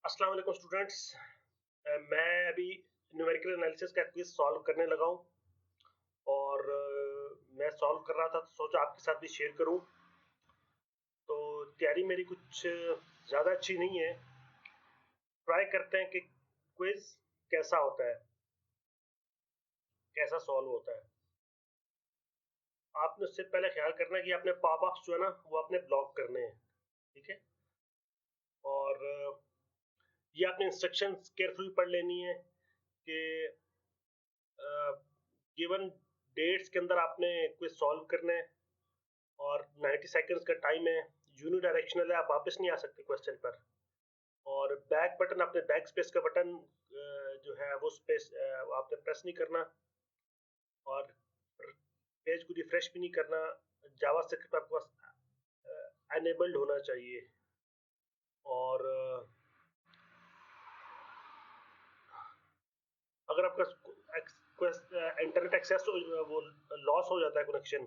अस्सलाम वालेकुम स्टूडेंट्स। मैं अभी न्यूमेरिकल एनालिसिस का क्विज सॉल्व करने लगा हूँ और मैं सॉल्व कर रहा था तो सोचा आपके साथ भी शेयर करूँ। तो तैयारी मेरी कुछ ज़्यादा अच्छी नहीं है। ट्राई करते हैं कि क्विज कैसा होता है, कैसा सॉल्व होता है। आपने उससे पहले ख्याल करना है कि अपने पॉप अप्स जो है ना वो अपने ब्लॉक करने हैं, ठीक है। और ये आपने इंस्ट्रक्शंस केयरफुली पढ़ लेनी है कि गिवन डेट्स के अंदर आपने क्विज सॉल्व करना है और 90 सेकंड्स का टाइम है। यूनि डायरेक्शनल है, आप वापस नहीं आ सकते क्वेश्चन पर। और बैक बटन, अपने बैक स्पेस का बटन जो है वो स्पेस आपने प्रेस नहीं करना और पेज को रिफ्रेश भी नहीं करना। जावा स्क्रिप्ट आपके पास एनेबल्ड होना चाहिए। और अगर आपका इंटरनेट एक्सेस वो लॉस हो जाता है कनेक्शन,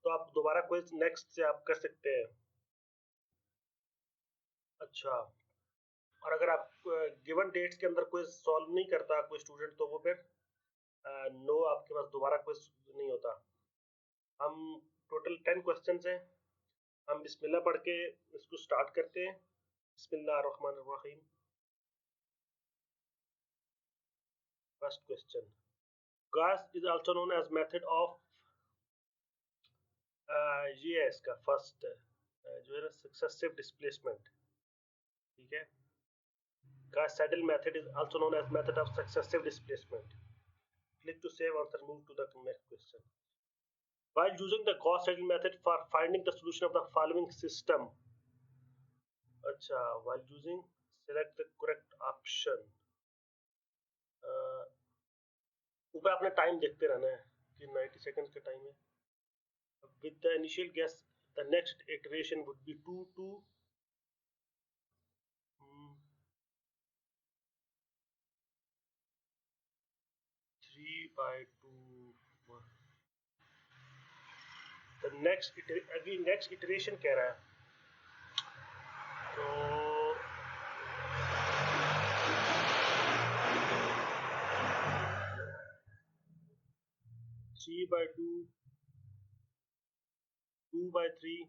तो आप दोबारा क्विज नेक्स्ट से आप कर सकते हैं। अच्छा, और अगर आप गिवन डेट्स के अंदर कोई सॉल्व नहीं करता कोई स्टूडेंट, तो वो फिर नो, आपके पास दोबारा क्विज नहीं होता। हम टोटल 10 क्वेश्चन हैं। हम बिस्मिल्लाह पढ़ के इसको स्टार्ट करते हैं। बिस्मिल्लाहिर्रहमानिर्रहीम। First question, Gauss is also known as method of, ये है इसका फर्स्ट जो है ना, सक्सेसिव डिस्प्लेसमेंट, ठीक है। Gauss Seidel method is also known as method of successive displacement. Click to save answer, move to the next question. While using the Gauss-Seidel method for finding the solution of the following system, अच्छा, while using select the correct option, ऊपर आपने time देखते रहना है कि 90 seconds का time है। With the initial guess, the next iteration would be 2 to 3/2. The next अभी next iteration कह रहा है, तो 3/2, 2/3,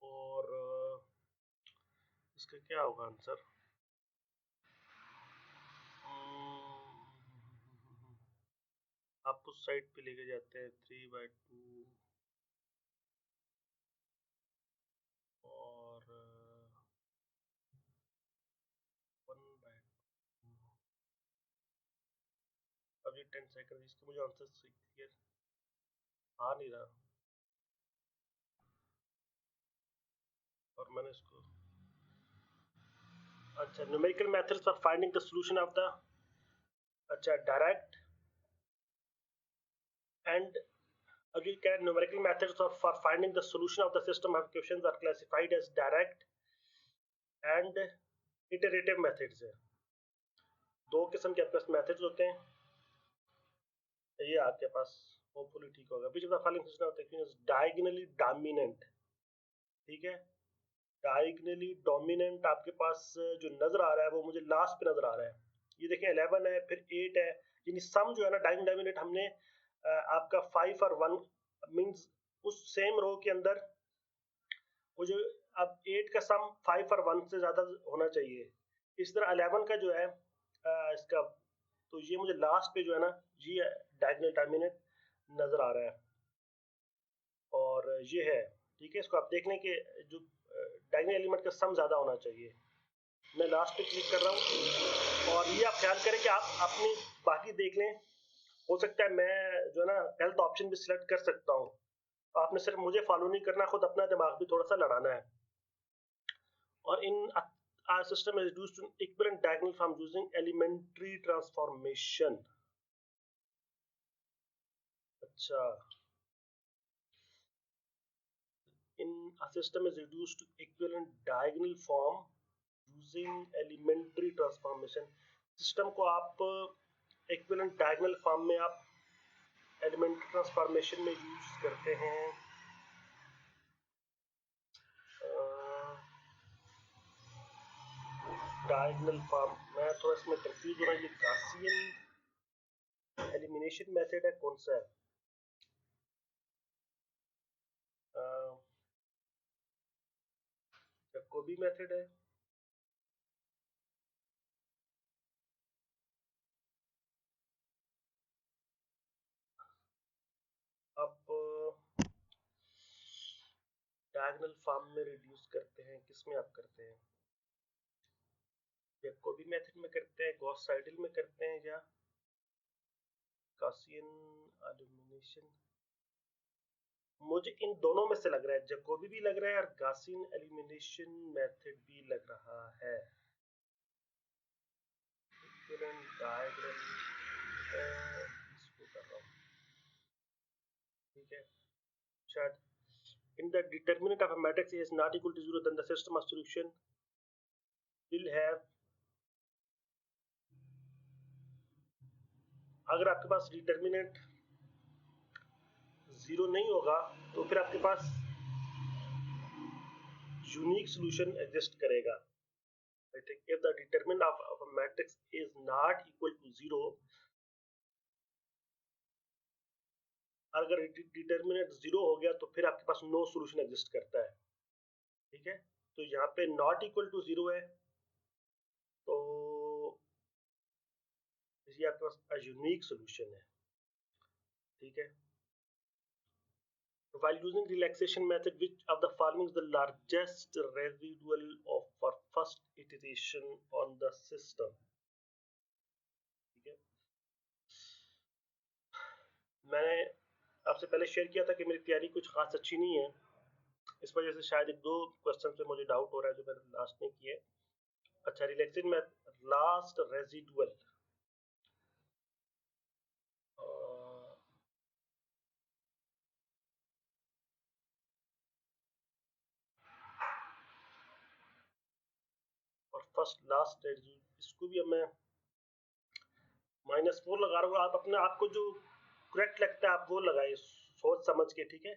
और इसका क्या होगा आंसर? आप उस साइड पे लेके जाते हैं 3/2 और 1/2। अब ये 10 सेकंड, इसके मुझे आंसर क्लियर आ नहीं रहा और मैंने इसको, अच्छा, numerical methods for finding the solution of the, अच्छा, डायरेक्ट एंड, अगली क्या है, numerical methods for finding the solution of the system of equations are classified as direct and iterative methods है। दो किस्म के आपके पास मेथड्स होते हैं, ये आपके पास होपफुली ठीक होगा। Which of the following system of equation is diagonally dominant, ठीक है। डायगोनली डोमिनेंट आपके पास जो नजर आ रहा है वो मुझे लास्ट पे नजर आ रहा है। ये देखें 11 है, फिर 8 है, यानी सम जो है ना डायगोनल डोमिनेंट हमने आपका 5 और 1 मींस उस सेम रो के अंदर वो जो, अब 8 का सम 5 और 1 से ज्यादा होना चाहिए। इस तरह 11 का जो है इसका, तो ये मुझे लास्ट पे जो है ना ये डायगोनल डोमिनेंट नजर आ रहा है और ये है, ठीक है। इसको आप देख लें कि जो डायगोनल एलिमेंट का सम ज्यादा होना चाहिए। मैं लास्ट पे क्लिक कर रहा हूँ और ये आप ख्याल करें कि आप अपनी बाकी देख लें। हो सकता है मैं जो है ना गलत ऑप्शन भी सिलेक्ट कर सकता हूँ, आपने सिर्फ मुझे फॉलो नहीं करना, खुद अपना दिमाग भी थोड़ा सा लड़ाना है। और इन our system is reduced to equivalent diagonal form using elementary transformation। अच्छा, in a system is reduced to equivalent diagonal form using elementary transformation। System को आप equivalent diagonal form में आप एलिमेंट्री ट्रांसफॉर्मेशन में यूज करते हैं डायगोनल फॉर्म। मैं थोड़ा इसमें कंफ्यूज हो रहा हूँ, ये गॉसियन एलिमिनेशन मेथड है, कौन सा है? जैकोबी मेथड है। अब डायगोनल फॉर्म में रिड्यूस करते हैं, किस में आप करते हैं? जैकोबी मेथड में करते हैं, गॉस साइडल में करते हैं, या गॉसियन एलिमिनेशन? मुझे इन दोनों में से लग रहा है, जैकोबी भी लग रहा है और गॉसियन एलिमिनेशन मेथड भी लग रहा है। डायग्राम इसको कर रहा हूँ, ठीक है। शायद in the determinant of a matrix is not equal to 0, then the system of solution will have, अगर आपके पास डिटर्मिनेंट 0 नहीं होगा तो फिर आपके पास यूनिक सॉल्यूशन एग्जिस्ट करेगा। I think if the determinant of a matrix is not equal to 0, अगर determinant 0 हो गया तो फिर आपके पास नो सॉल्यूशन एग्जिस्ट करता है, ठीक है। तो यहाँ पे नॉट इक्वल टू 0 है, तो ये आपके पास यूनिक सॉल्यूशन है, ठीक है। While using relaxation method, which of the following is the largest residual of for first iteration on the system? ठीक है, मैंने आपसे पहले शेयर किया था कि मेरी तैयारी कुछ खास अच्छी नहीं है, इस वजह से शायद एक दो क्वेश्चन पे मुझे डाउट हो रहा है जो मैंने लास्ट में किए। अच्छा, रिलैक्सेशन में लास्ट रेजिडुअल, और फर्स्ट लास्ट रेजिडुअल, इसको भी अब मैं -4 लगा रहा हूँ। आप अपने आप को जो करेक्ट लगता है आप वो लगाइए सोच समझ के, ठीक है,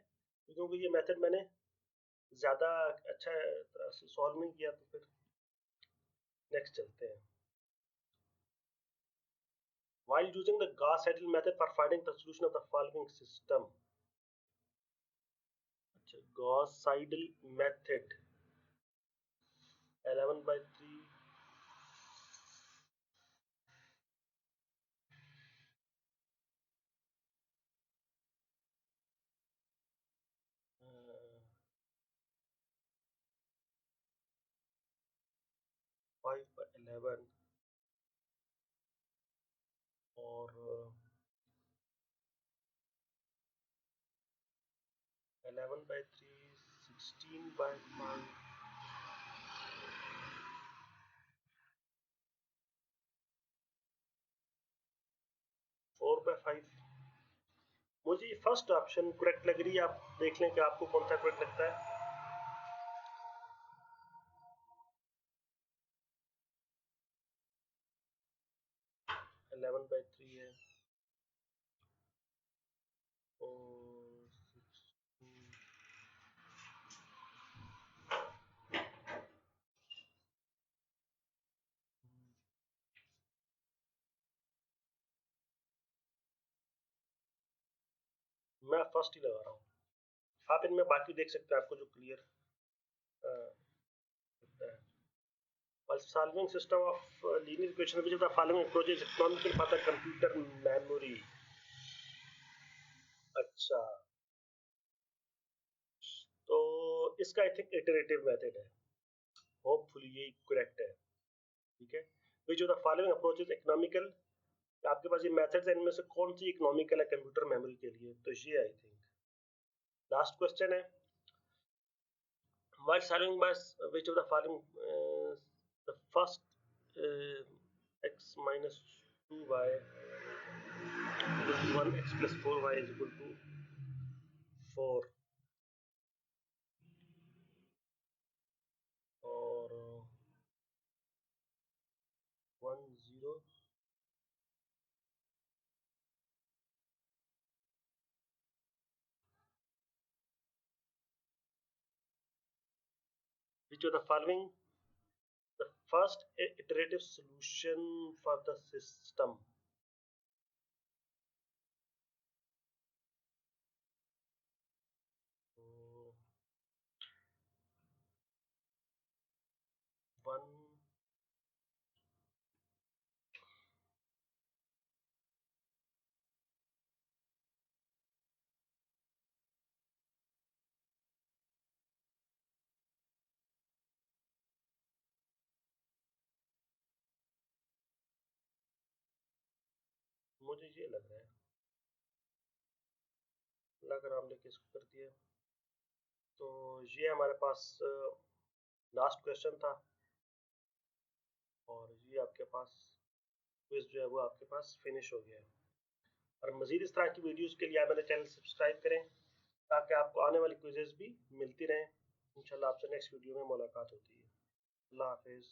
क्योंकि ये मेथड मैंने ज्यादा अच्छा तरह से सॉल्व नहीं किया। तो फिर नेक्स्ट चलते हैं। While using the Gauss-Seidel method for finding the solution of the following system, अच्छा Gauss-Seidel method 11/3 5/11 और 11/3 16/5 4/5। मुझे ये फर्स्ट ऑप्शन करेक्ट लग रही है, आप देख लें कि आपको कौन सा करेक्ट लगता है। 11/3 है और 16। मैं फर्स्ट ही लगा रहा हूँ, आप इनमें बाकी देख सकते हैं, आपको जो क्लियर लगता है। While solving system of linear equation, which of the following approach is economical for the computer memory? अच्छा, तो इसका आई थिंक इटरेटिव मेथड है, होपफुली ये करेक्ट है, ठीक है। Which of the following approach is economical? आपके पास ये मेथड्स हैं, इनमें से कौन सी इकोनॉमिकल है कंप्यूटर मेमोरी के लिए? तो ये आई थिंक लास्ट क्वेश्चन है। While solving by which of the following the first x minus 2y equal to 1, x plus 4y is equal to 4 और 1 0 which of the following the first iterative solution for the system? One. मुझे ये लग रहा है, अगर हमने किसको कर दिया तो ये हमारे पास लास्ट क्वेश्चन था, और ये आपके पास क्विज जो है वो आपके पास फिनिश हो गया है। और मज़ीद इस तरह की वीडियोस के लिए आप मेरे चैनल सब्सक्राइब करें ताकि आपको आने वाली क्विजेस भी मिलती रहें। इंशाल्लाह आपसे नेक्स्ट वीडियो में मुलाकात होती है। अल्लाह हाफिज़।